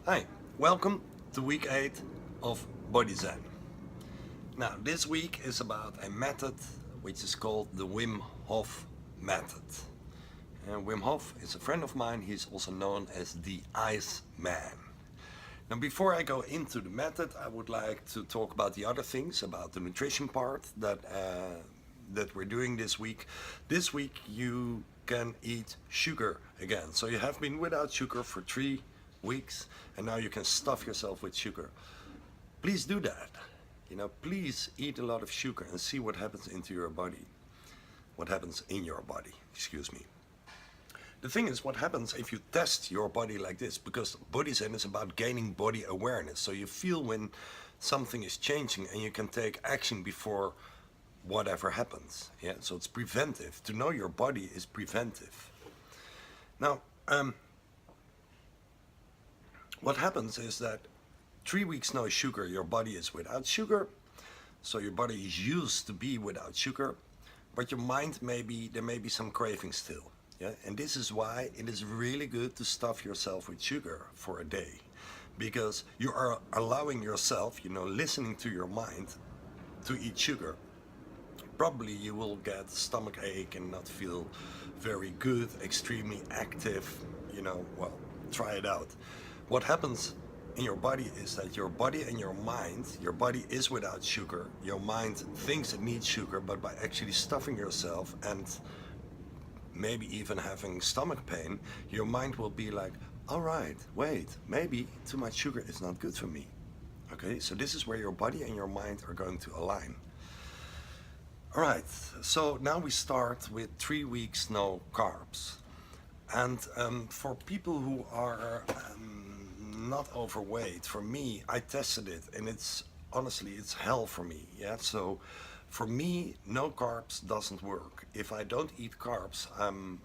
Hi, welcome to week 8 of Body Zen. Now, this week is about a method which is called the Wim Hof method. And Wim Hof is a friend of mine, he's also known as the Ice Man. Now, before I go into the method, I would like to talk about the other things, about the nutrition part that we're doing this week. This week you can eat sugar again. So you have been without sugar for 3 weeks and now you can stuff yourself with sugar. Please do that. Please eat a lot of sugar and see what happens into your body. What happens in your body, excuse me. The thing is, what happens if you test your body like this, because Body Zen is about gaining body awareness. So you feel when something is changing and you can take action before whatever happens. Yeah, so it's preventive. To know your body is preventive. Now, what happens is that 3 weeks no sugar, your body is without sugar. So your body is used to be without sugar, but your mind there may be some craving still. Yeah, and this is why it is really good to stuff yourself with sugar for a day, because you are allowing yourself, listening to your mind, to eat sugar. Probably you will get stomach ache and not feel very good, extremely active, well, try it out. What happens in your body is that your body and your body is without sugar, your mind thinks it needs sugar, but by actually stuffing yourself and maybe even having stomach pain, your mind will be like, all right, wait, maybe too much sugar is not good for me. Okay, so this is where your body and your mind are going to align. All right, so now we start with 3 weeks no carbs. And for people who are not overweight, for me, I tested it and honestly, it's hell for me. Yeah, so for me, no carbs doesn't work. If I don't eat carbs, I'm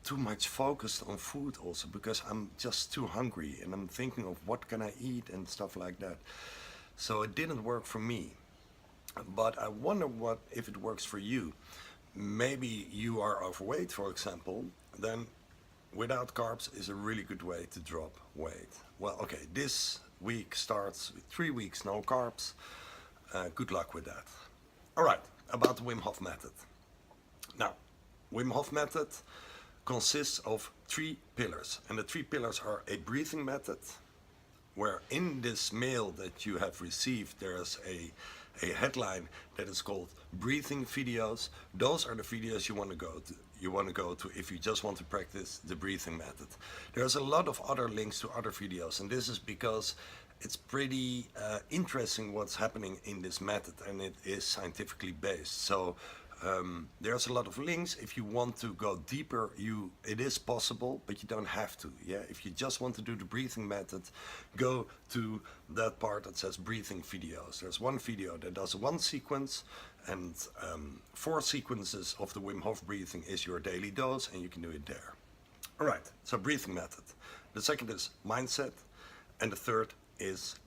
too much focused on food also, because I'm just too hungry and I'm thinking of what can I eat and stuff like that. So it didn't work for me. But I wonder if it works for you. Maybe you are overweight, for example, then without carbs is a really good way to drop weight. Well, okay, this week starts with 3 weeks no carbs. Good luck with that. All right, about the Wim Hof method. Now, Wim Hof method consists of 3 pillars, and the 3 pillars are a breathing method, where in this mail that you have received there's a headline that is called breathing videos. Those are the videos you want to go to if you just want to practice the breathing method. There's a lot of other links to other videos, and this is because it's pretty interesting what's happening in this method, and it is scientifically based. So there's a lot of links. If you want to go deeper, it is possible, but you don't have to. Yeah, if you just want to do the breathing method, go to that part that says breathing videos. There's one video that does 1 sequence, and 4 sequences of the Wim Hof breathing is your daily dose, and you can do it there. All right, so breathing method. The second is mindset, and the third is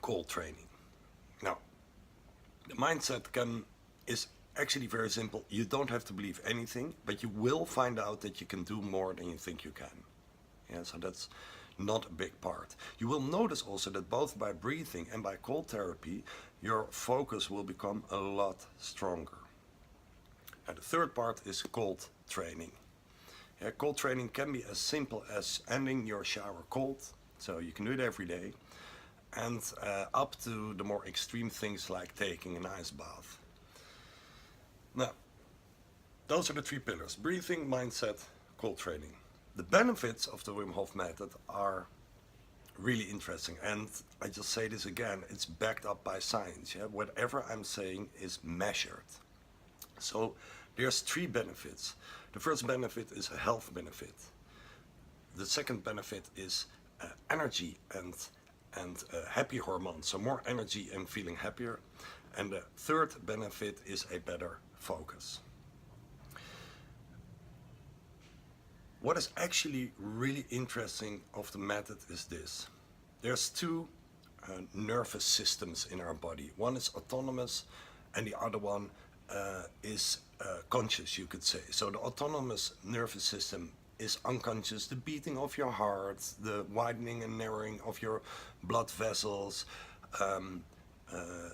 cold training. Now, the mindset is actually very simple. You don't have to believe anything, but you will find out that you can do more than you think you can. Yeah, so that's not a big part. You will notice also that both by breathing and by cold therapy, your focus will become a lot stronger. And the third part is cold training. Yeah, cold training can be as simple as ending your shower cold, so you can do it every day, and up to the more extreme things like taking an ice bath. Now, those are the 3 pillars: breathing, mindset, cold training. The benefits of the Wim Hof method are really interesting, and I just say this again, it's backed up by science. Yeah? Whatever I'm saying is measured. So there's 3 benefits. The first benefit is a health benefit. The second benefit is energy and happy hormones, so more energy and feeling happier. And the third benefit is a better focus. What is actually really interesting of the method is this. There's 2 nervous systems in our body. One is autonomous and the other one is conscious, you could say. So the autonomous nervous system is unconscious. The beating of your heart, the widening and narrowing of your blood vessels,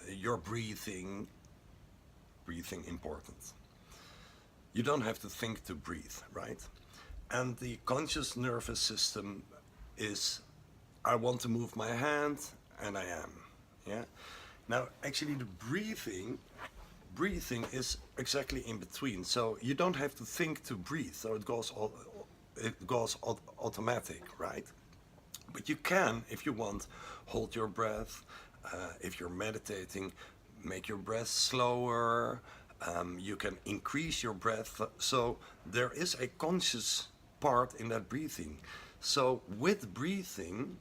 your breathing. Breathing important. You don't have to think to breathe, right? And the conscious nervous system is, I want to move my hand, and I am. Yeah. Now, actually, the breathing is exactly in between. So you don't have to think to breathe. So it goes automatic, right? But you can, if you want, hold your breath. If you're meditating, make your breath slower. You can increase your breath. So there is a conscious part in that breathing. So with breathing,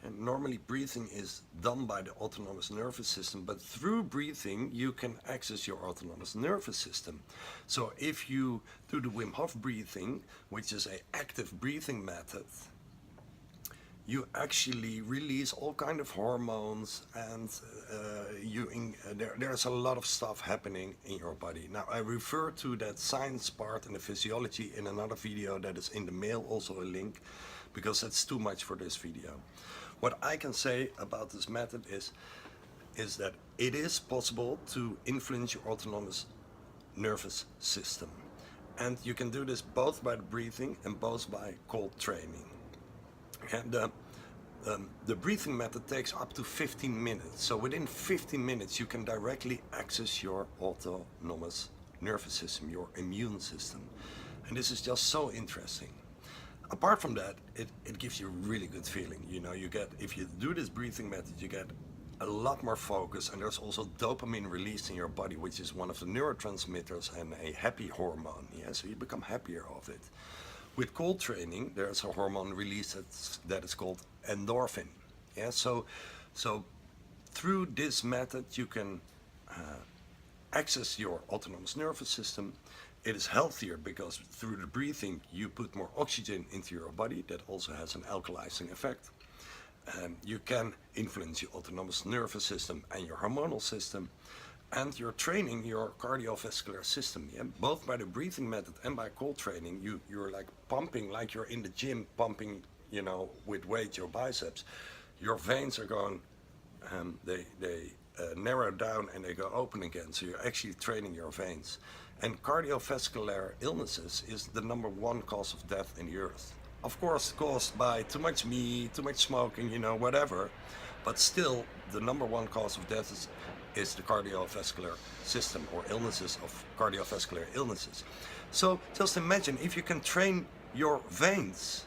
and normally breathing is done by the autonomous nervous system, but through breathing you can access your autonomous nervous system. So if you do the Wim Hof breathing, which is an active breathing method, you actually release all kind of hormones, and there's a lot of stuff happening in your body. Now, I refer to that science part and the physiology in another video that is in the mail, also a link, because that's too much for this video. What I can say about this method is that it is possible to influence your autonomous nervous system. And you can do this both by the breathing and both by cold training. And the breathing method takes up to 15 minutes. So within 15 minutes you can directly access your autonomous nervous system, your immune system. And this is just so interesting. Apart from that, it gives you a really good feeling. You know, you get, if you do this breathing method, you get a lot more focus, and there's also dopamine released in your body, which is one of the neurotransmitters and a happy hormone. Yeah, so you become happier of it. With cold training, there's a hormone release that is called endorphin. Yeah, so through this method you can access your autonomous nervous system. It is healthier because through the breathing you put more oxygen into your body. That also has an alkalizing effect. You can influence your autonomous nervous system and your hormonal system, and you're training your cardiovascular system. Yeah? Both by the breathing method and by cold training, you're like pumping, like you're in the gym pumping, you know, with weight, your biceps. Your veins are going, they narrow down and they go open again. So you're actually training your veins. And cardiovascular illnesses is the #1 cause of death in the earth. Of course, caused by too much meat, too much smoking, you know, whatever. But still, the #1 cause of death is the cardiovascular system, or illnesses of cardiovascular illnesses. So just imagine if you can train your veins,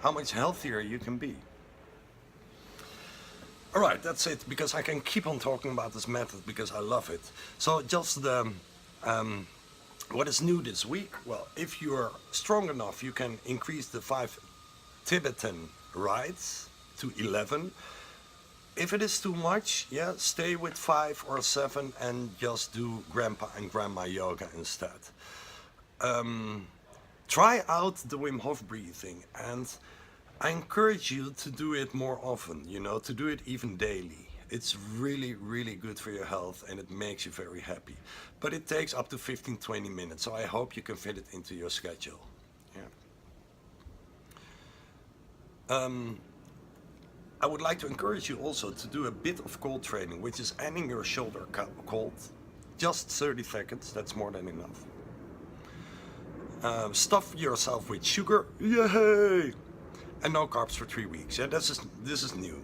how much healthier you can be. All right, that's it, because I can keep on talking about this method because I love it. So just what is new this week? Well, if you're strong enough, you can increase the 5 Tibetan Rites to 11. If it is too much, yeah, stay with 5 or 7 and just do grandpa and grandma yoga instead. Try out the Wim Hof breathing, and I encourage you to do it more often, you know, to do it even daily. It's really, really good for your health, and it makes you very happy. But it takes up to 15-20 minutes, so I hope you can fit it into your schedule. Yeah. I would like to encourage you also to do a bit of cold training, which is ending your shoulder cold. Just 30 seconds, that's more than enough. Stuff yourself with sugar, yay! And no carbs for 3 weeks. Yeah, this is new.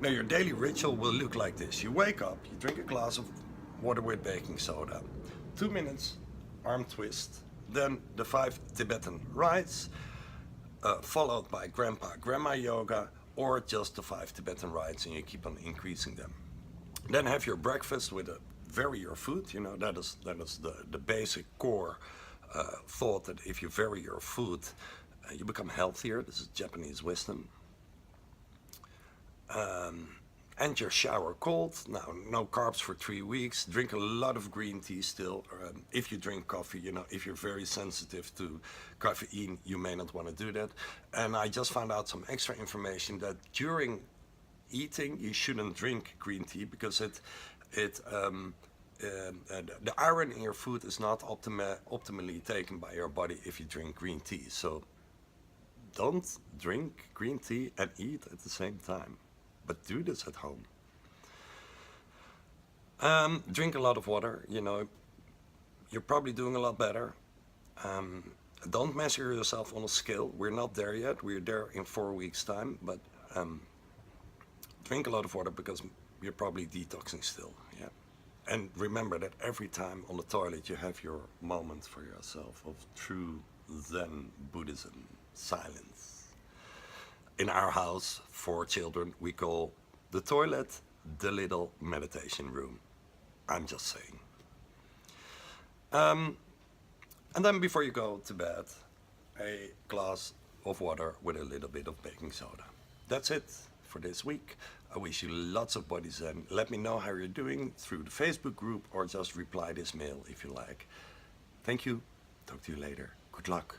Now your daily ritual will look like this. You wake up, you drink a glass of water with baking soda, 2 minutes arm twist, then the 5 Tibetan Rites, followed by grandpa, grandma yoga, or just the 5 Tibetan Rites, and you keep on increasing them. Then have your breakfast with a vary your food. You know, that is the basic core thought, that if you vary your food, you become healthier. This is Japanese wisdom. And your shower cold. Now, no carbs for 3 weeks. Drink a lot of green tea still. If you drink coffee, you know, if you're very sensitive to caffeine, you may not want to do that. And I just found out some extra information that during eating, you shouldn't drink green tea because the iron in your food is not optimally taken by your body if you drink green tea. So Don't drink green tea and eat at the same time, but do this at home. Drink a lot of water, you know, you're probably doing a lot better. Don't measure yourself on a scale. We're not there yet. We're there in 4 weeks' time, but drink a lot of water because you're probably detoxing still, yeah. And remember that every time on the toilet you have your moment for yourself of true Zen Buddhism, silence. In our house, for children, we call the toilet the little meditation room. I'm just saying. And then before you go to bed, a glass of water with a little bit of baking soda. That's it for this week. I wish you lots of body zen. Let me know how you're doing through the Facebook group or just reply this mail if you like. Thank you. Talk to you later. Good luck.